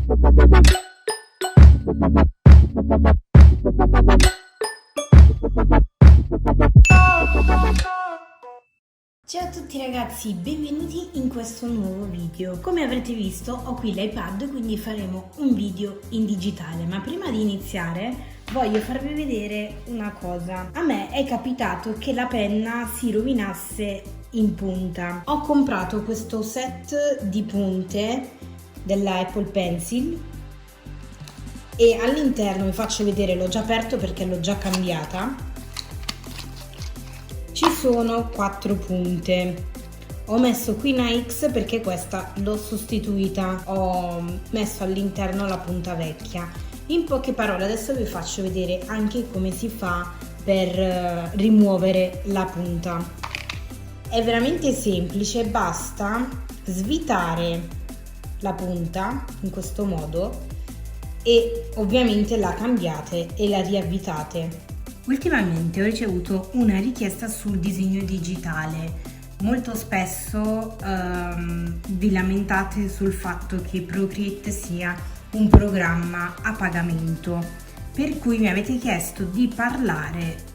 Ciao a tutti ragazzi, benvenuti in questo nuovo video. Come avrete visto ho qui l'iPad, quindi faremo un video in digitale, ma prima di iniziare voglio farvi vedere una cosa. A me è capitato che la penna si rovinasse in punta. Ho comprato questo set di punte della Apple Pencil e all'interno, vi faccio vedere, l'ho già aperto perché l'ho già cambiata. Ci sono 4 punte. Ho messo qui una X perché questa l'ho sostituita, ho messo all'interno la punta vecchia. In poche parole adesso vi faccio vedere anche come si fa per rimuovere la punta. È veramente semplice, basta svitare la punta in questo modo e ovviamente la cambiate e la riavvitate. Ultimamente ho ricevuto una richiesta sul disegno digitale. Molto spesso vi lamentate sul fatto che Procreate sia un programma a pagamento, per cui mi avete chiesto di parlare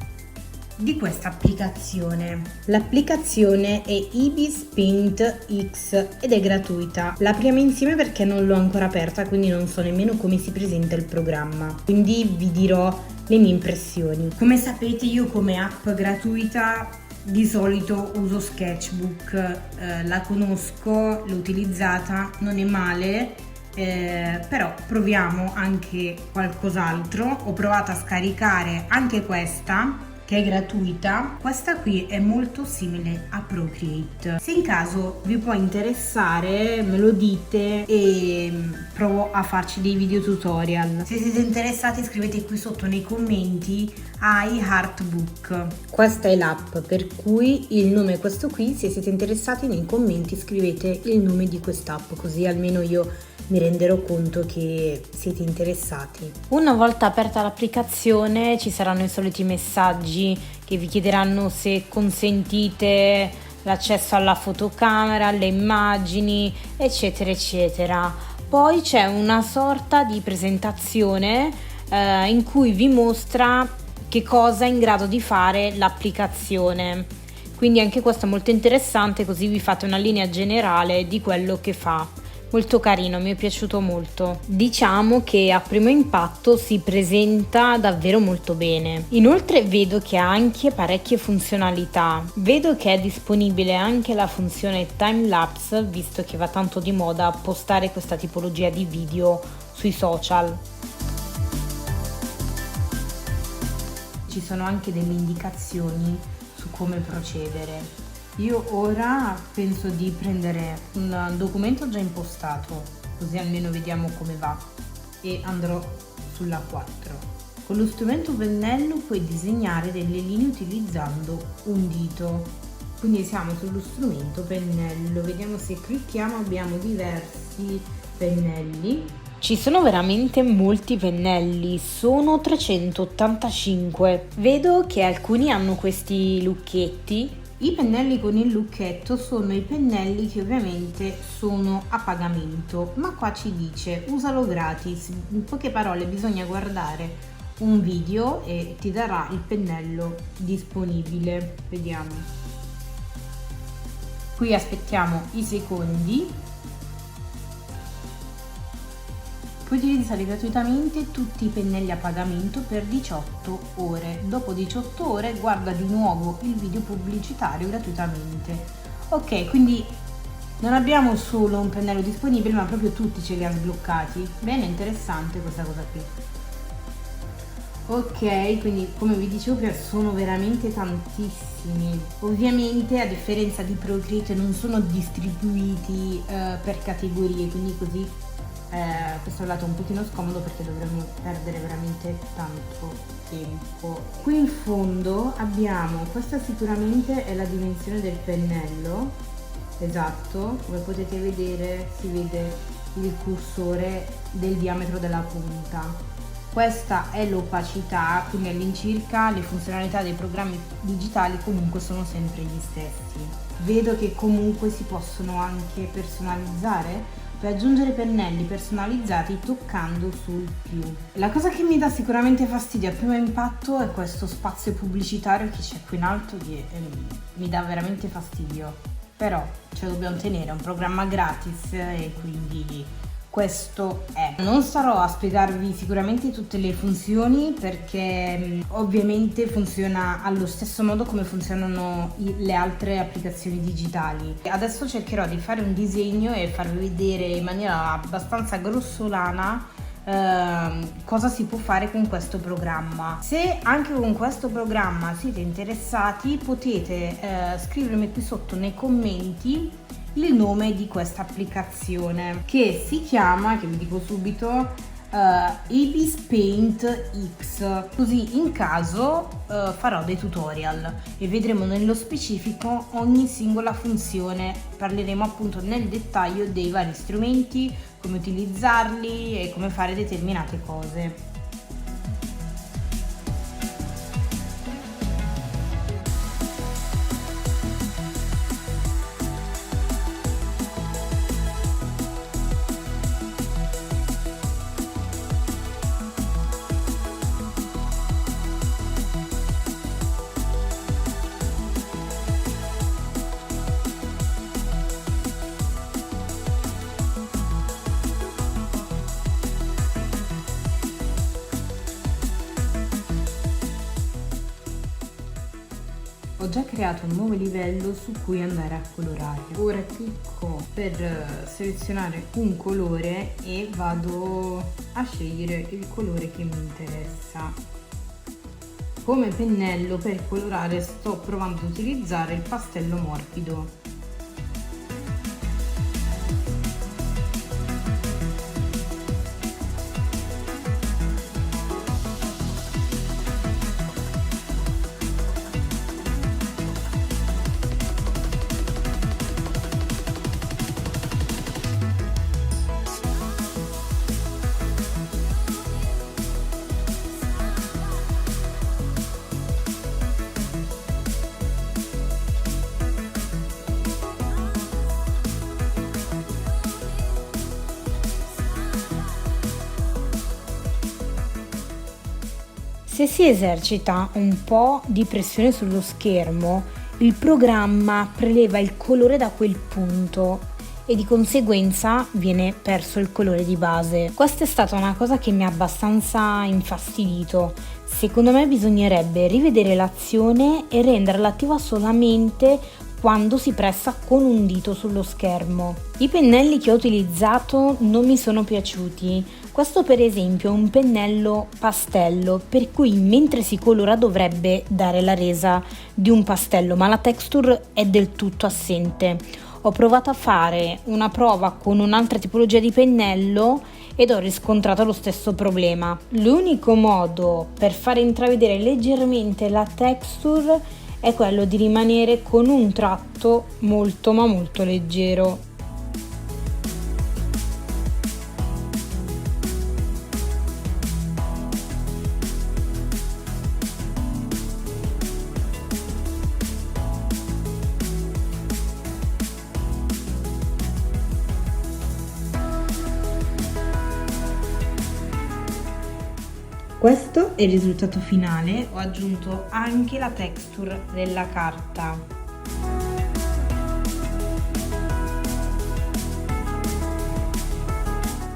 di questa applicazione. L'applicazione è Ibis Paint X ed è gratuita. La apriamo insieme perché non l'ho ancora aperta, quindi non so nemmeno come si presenta il programma, quindi vi dirò le mie impressioni. Come sapete, io come app gratuita di solito uso Sketchbook, la conosco, l'ho utilizzata, non è male, però proviamo anche qualcos'altro. Ho provato a scaricare anche questa che è gratuita. Questa qui è molto simile a Procreate. Se in caso vi può interessare me lo dite e provo a farci dei video tutorial. Se siete interessati scrivete qui sotto nei commenti iHeartBook. Questa è l'app, per cui il nome è questo qui. Se siete interessati nei commenti scrivete il nome di quest'app, così almeno io mi renderò conto che siete interessati. Una volta aperta l'applicazione ci saranno i soliti messaggi che vi chiederanno se consentite l'accesso alla fotocamera, alle immagini, eccetera eccetera. Poi c'è una sorta di presentazione in cui vi mostra che cosa è in grado di fare l'applicazione. Quindi anche questo è molto interessante, così vi fate una linea generale di quello che fa. Molto carino, mi è piaciuto molto. Diciamo che a primo impatto si presenta davvero molto bene. Inoltre vedo che ha anche parecchie funzionalità. Vedo che è disponibile anche la funzione timelapse, visto che va tanto di moda postare questa tipologia di video sui social. Ci sono anche delle indicazioni su come procedere. Io ora penso di prendere un documento già impostato, così almeno vediamo come va, e andrò sulla 4. Con lo strumento pennello puoi disegnare delle linee utilizzando un dito. Quindi siamo sullo strumento pennello, vediamo se clicchiamo, abbiamo diversi pennelli. Ci sono veramente molti pennelli, sono 385. Vedo che alcuni hanno questi lucchetti. I pennelli con il lucchetto sono i pennelli che ovviamente sono a pagamento, ma qua ci dice usalo gratis. In poche parole bisogna guardare un video e ti darà il pennello disponibile. Vediamo. Qui aspettiamo i secondi. Puoi utilizzare gratuitamente tutti i pennelli a pagamento per 18 ore. Dopo 18 ore guarda di nuovo il video pubblicitario gratuitamente. Ok, quindi non abbiamo solo un pennello disponibile, ma proprio tutti ce li ha sbloccati. Bene, interessante questa cosa qui. Ok, quindi come vi dicevo prima sono veramente tantissimi. Ovviamente a differenza di Procreate non sono distribuiti per categorie, quindi così questo è un lato un pochino scomodo perché dovremmo perdere veramente tanto tempo. Qui in fondo abbiamo, questa sicuramente è la dimensione del pennello, esatto, come potete vedere si vede il cursore del diametro della punta. Questa è l'opacità, quindi all'incirca le funzionalità dei programmi digitali comunque sono sempre gli stessi. Vedo che comunque si possono anche personalizzare. puoi aggiungere pennelli personalizzati toccando sul più. La cosa che mi dà sicuramente fastidio a primo impatto è questo spazio pubblicitario che c'è qui in alto che mi dà veramente fastidio, però ce lo dobbiamo tenere, è un programma gratis e quindi questo è. Non starò a spiegarvi sicuramente tutte le funzioni perché ovviamente funziona allo stesso modo come funzionano le altre applicazioni digitali. Adesso cercherò di fare un disegno e farvi vedere in maniera abbastanza grossolana cosa si può fare con questo programma. Se anche con questo programma siete interessati potete scrivermi qui sotto nei commenti il nome di questa applicazione che si chiama, che vi dico subito, Ibis Paint X, così in caso farò dei tutorial e vedremo nello specifico ogni singola funzione, parleremo appunto nel dettaglio dei vari strumenti, come utilizzarli e come fare determinate cose. Ho già creato un nuovo livello su cui andare a colorare. Ora clicco per selezionare un colore e vado a scegliere il colore che mi interessa. Come pennello per colorare sto provando ad utilizzare il pastello morbido. Se si esercita un po' di pressione sullo schermo, il programma preleva il colore da quel punto e di conseguenza viene perso il colore di base. Questa è stata una cosa che mi ha abbastanza infastidito. Secondo me bisognerebbe rivedere l'azione e renderla attiva solamente quando si pressa con un dito sullo schermo. I pennelli che ho utilizzato non mi sono piaciuti. Questo per esempio è un pennello pastello, per cui mentre si colora dovrebbe dare la resa di un pastello, ma la texture è del tutto assente. Ho provato a fare una prova con un'altra tipologia di pennello ed ho riscontrato lo stesso problema. L'unico modo per fare intravedere leggermente la texture è quello di rimanere con un tratto molto ma molto leggero. Questo è il risultato finale, ho aggiunto anche la texture della carta.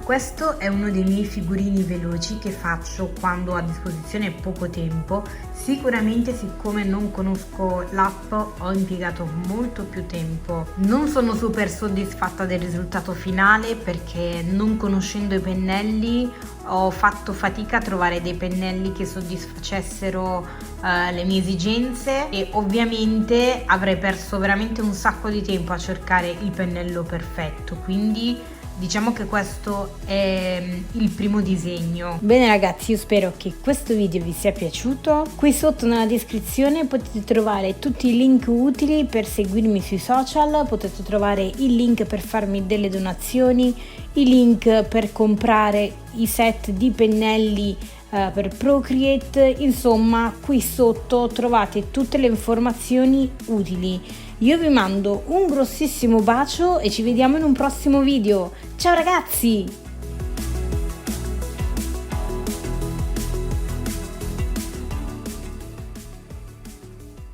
Questo è uno dei miei figurini veloci che faccio quando ho a disposizione poco tempo. Sicuramente, siccome non conosco l'app, ho impiegato molto più tempo. Non sono super soddisfatta del risultato finale perché, non conoscendo i pennelli, ho fatto fatica a trovare dei pennelli che soddisfacessero le mie esigenze e ovviamente avrei perso veramente un sacco di tempo a cercare il pennello perfetto, quindi diciamo che questo è il primo disegno. Bene ragazzi, io spero che questo video vi sia piaciuto. Qui sotto nella descrizione potete trovare tutti i link utili per seguirmi sui social, potete trovare il link per farmi delle donazioni, i link per comprare i set di pennelli per Procreate. Insomma, qui sotto trovate tutte le informazioni utili Io vi mando un grossissimo bacio e ci vediamo in un prossimo video. Ciao ragazzi!